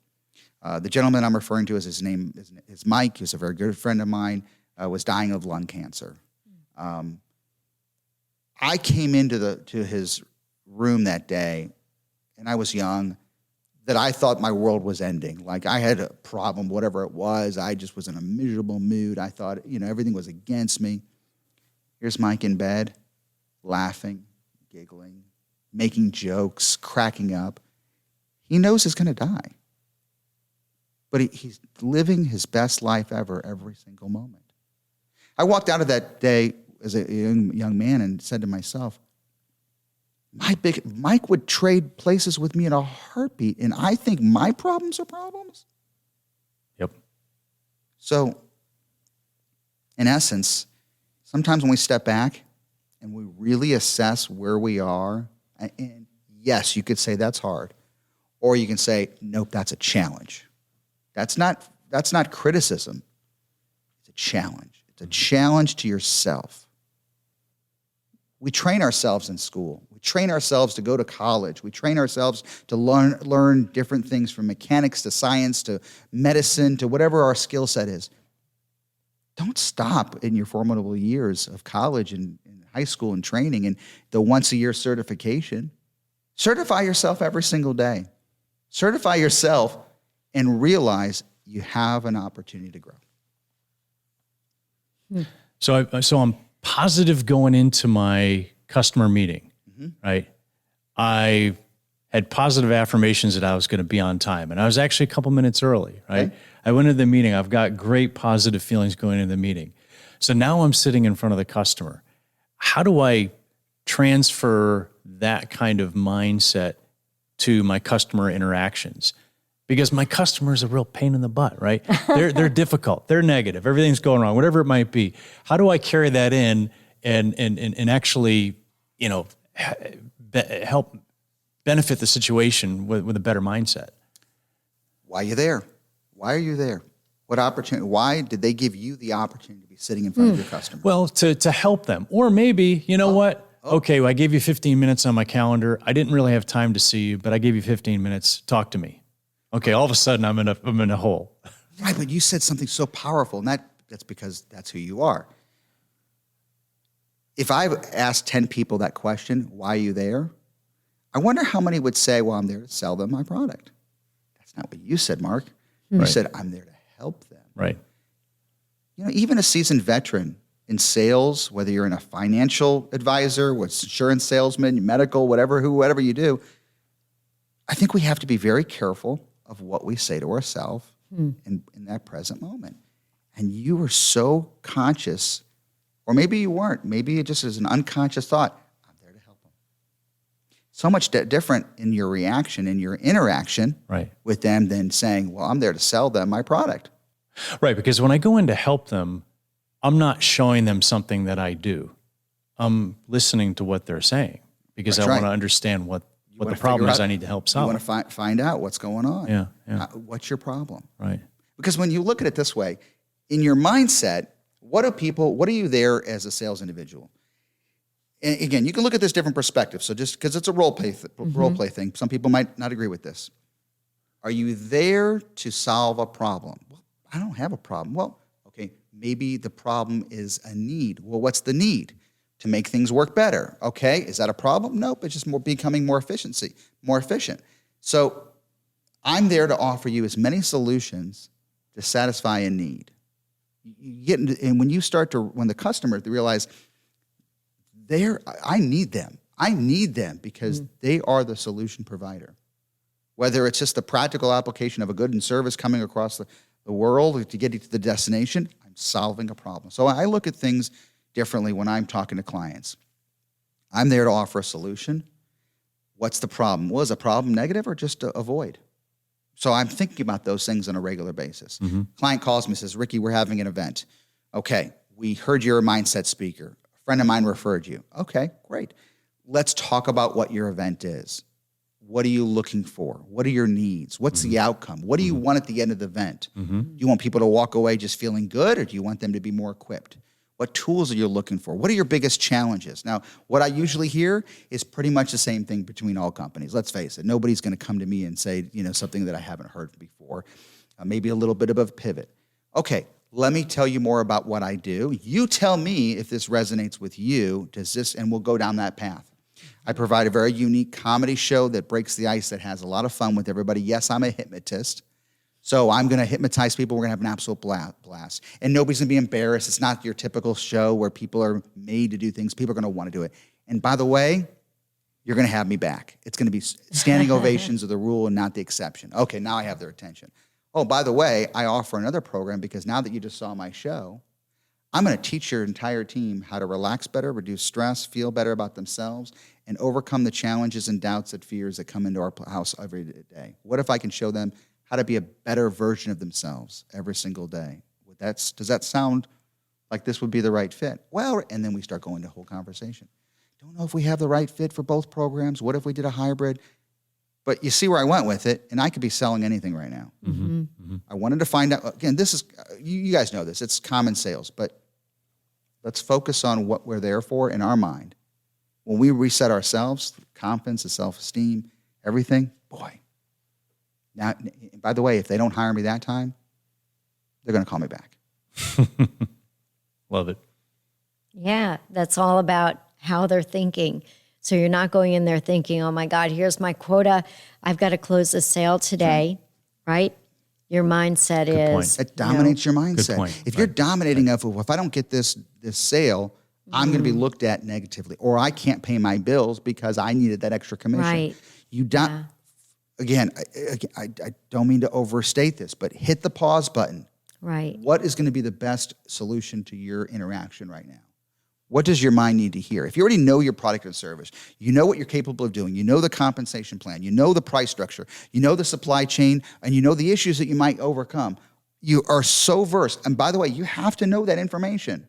The gentleman I'm referring to, his name is Mike. He was a very good friend of mine, was dying of lung cancer. I came into his room that day, and I was young, that I thought my world was ending. Like I had a problem, whatever it was. I just was in a miserable mood. I thought, everything was against me. Here's Mike in bed, laughing, giggling, making jokes, cracking up. He knows he's going to die. But he's living his best life ever, every single moment. I walked out of that day as a young man and said to myself, Mike would trade places with me in a heartbeat, and I think my problems are problems? Yep. So, in essence, sometimes when we step back and we really assess where we are, and yes, you could say that's hard, or you can say, nope, that's a challenge. That's not criticism. It's a challenge. It's a challenge to yourself. We train ourselves in school. We train ourselves to go to college. We train ourselves to learn different things from mechanics to science to medicine to whatever our skill set is. Don't stop in your formidable years of college and high school and training and the once-a-year certification. Certify yourself every single day. Certify yourself and realize you have an opportunity to grow. So I'm positive going into my customer meeting, right? I had positive affirmations that I was going to be on time, and I was actually a couple minutes early, right? Okay. I went into the meeting. I've got great positive feelings going into the meeting. So now I'm sitting in front of the customer. How do I transfer that kind of mindset to my customer interactions? Because my customer is a real pain in the butt, right? They're difficult. They're negative. Everything's going wrong, whatever it might be. How do I carry that in and actually, help benefit the situation with a better mindset? Why are you there? Why are you there? What opportunity? Why did they give you the opportunity to be sitting in front of your customer? Well, to help them. Or maybe, what? Okay, well, I gave you 15 minutes on my calendar. I didn't really have time to see you, but I gave you 15 minutes. Talk to me. Okay, all of a sudden I'm in a hole. Right, but you said something so powerful, and that's because that's who you are. If I've asked 10 people that question, why are you there? I wonder how many would say, well, I'm there to sell them my product. That's not what you said, Mark. You said, I'm there to help them. Right. Even a seasoned veteran in sales, whether you're in a financial advisor, insurance salesman, medical, whatever you do, I think we have to be very careful of what we say to ourselves in that present moment. And you were so conscious, or maybe you weren't. Maybe it just is an unconscious thought, I'm there to help them. So much different in your reaction, in your interaction with them than saying, well, I'm there to sell them my product. Right, because when I go in to help them, I'm not showing them something that I do. I'm listening to what they're saying because I want to understand what the problem is I need to help solve. You want to find out what's going on. Yeah. What's your problem? Right. Because when you look at it this way, in your mindset, what are you there as a sales individual? And again, you can look at this different perspectives. So just because it's a role play thing, some people might not agree with this. Are you there to solve a problem? Well, I don't have a problem. Well, okay, maybe the problem is a need. Well, what's the need? To make things work better. Okay, is that a problem? Nope, it's just becoming more efficient. So I'm there to offer you as many solutions to satisfy a need. You get into, and when the customers realize I need them because they are the solution provider. Whether it's just the practical application of a good and service coming across the world to get you to the destination, I'm solving a problem. So I look at things differently when I'm talking to clients. I'm there to offer a solution. What's the problem? Was a problem negative or just to avoid? So I'm thinking about those things on a regular basis. Client calls me and says, Ricky, we're having an event. Okay, we heard you're a mindset speaker. A friend of mine referred you. Okay, great. Let's talk about what your event is. What are you looking for? What are your needs? What's the outcome? What do you want at the end of the event? Do you want people to walk away just feeling good, or do you want them to be more equipped? What tools are you looking for? What are your biggest challenges? Now, what I usually hear is pretty much the same thing between all companies. Let's face it. Nobody's going to come to me and say, something that I haven't heard before. Maybe a little bit of a pivot. Okay, let me tell you more about what I do. You tell me if this resonates with you. And we'll go down that path. I provide a very unique comedy show that breaks the ice, that has a lot of fun with everybody. Yes, I'm a hypnotist. So I'm going to hypnotize people. We're going to have an absolute blast. And nobody's going to be embarrassed. It's not your typical show where people are made to do things. People are going to want to do it. And by the way, you're going to have me back. It's going to be standing ovations are the rule and not the exception. Okay, now I have their attention. Oh, by the way, I offer another program because now that you just saw my show, I'm going to teach your entire team how to relax better, reduce stress, feel better about themselves, and overcome the challenges and doubts and fears that come into our house every day. What if I can show them how to be a better version of themselves every single day? Does that sound like this would be the right fit? Well, and then we start going to a whole conversation. Don't know if we have the right fit for both programs. What if we did a hybrid? But you see where I went with it, and I could be selling anything right now. I wanted to find out, again, this is, you guys know this, it's common sales, but let's focus on what we're there for in our mind. When we reset ourselves, the confidence, the self-esteem, everything, boy. Now, by the way, if they don't hire me that time, they're going to call me back. Love it. Yeah, that's all about how they're thinking. So you're not going in there thinking, oh my God, here's my quota. I've got to close the sale today, right? Your mindset is. It dominates your mindset. Good point. If you're dominating of, if I don't get this sale, I'm going to be looked at negatively, or I can't pay my bills because I needed that extra commission. Right. You don't. Again, I don't mean to overstate this, but hit the pause button. Right. What is going to be the best solution to your interaction right now? What does your mind need to hear? If you already know your product or service, you know what you're capable of doing, you know the compensation plan, you know the price structure, you know the supply chain, and you know the issues that you might overcome. You are so versed. And by the way, you have to know that information.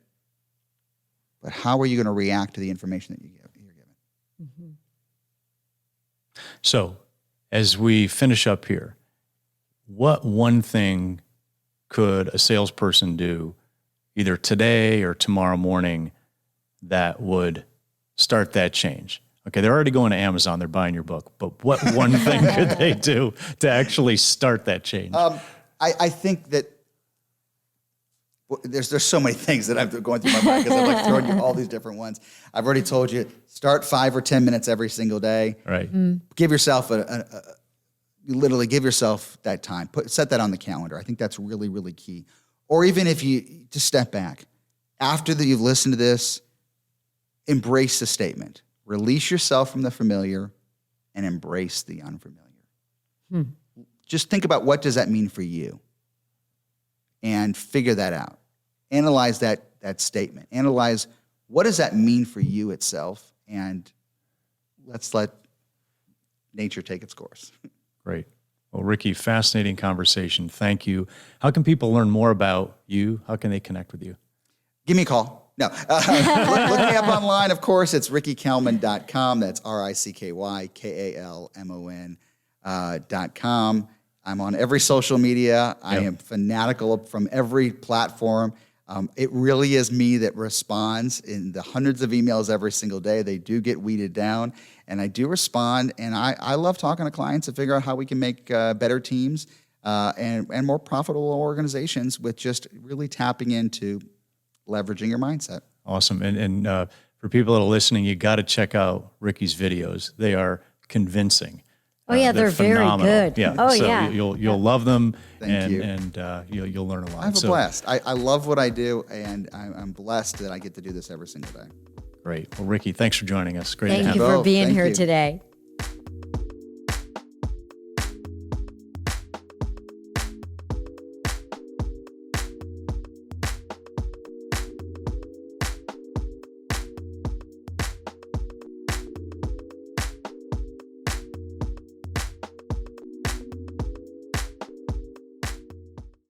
But how are you going to react to the information that you're given? So, as we finish up here, what one thing could a salesperson do either today or tomorrow morning that would start that change? Okay, they're already going to Amazon, they're buying your book, but what one thing could they do to actually start that change? I think that there's so many things that I'm going through my mind because I'm like throwing you all these different ones. I've already told you, start 5 or 10 minutes every single day. Right. Give yourself literally give yourself that time. Set that on the calendar. I think that's really, really key. Or even if you just step back after you've listened to this, embrace the statement. Release yourself from the familiar and embrace the unfamiliar. Just think about, what does that mean for you? And figure that out. Analyze that statement. Analyze, what does that mean for you itself? And let's let nature take its course. Great. Well, Ricky, fascinating conversation. Thank you. How can people learn more about you? How can they connect with you? Give me a call. No. Look me up online, of course. It's rickykalmon.com. That's RICKYKALMON.com. I'm on every social media. I am fanatical from every platform. It really is me that responds in the hundreds of emails every single day. They do get weeded down, and I do respond. And I love talking to clients to figure out how we can make better teams and more profitable organizations with just really tapping into leveraging your mindset. Awesome. And for people that are listening, you got to check out Ricky's videos. They are convincing. Oh yeah, they're very phenomenal. good. Yeah. Oh so yeah. You'll love them. Thank you. And you'll learn a lot. I have a blast. I love what I do, and I'm blessed that I get to do this every single day. Great. Well, Ricky, thanks for joining us. Great to Thank have you you. for both. being Thank here you. today.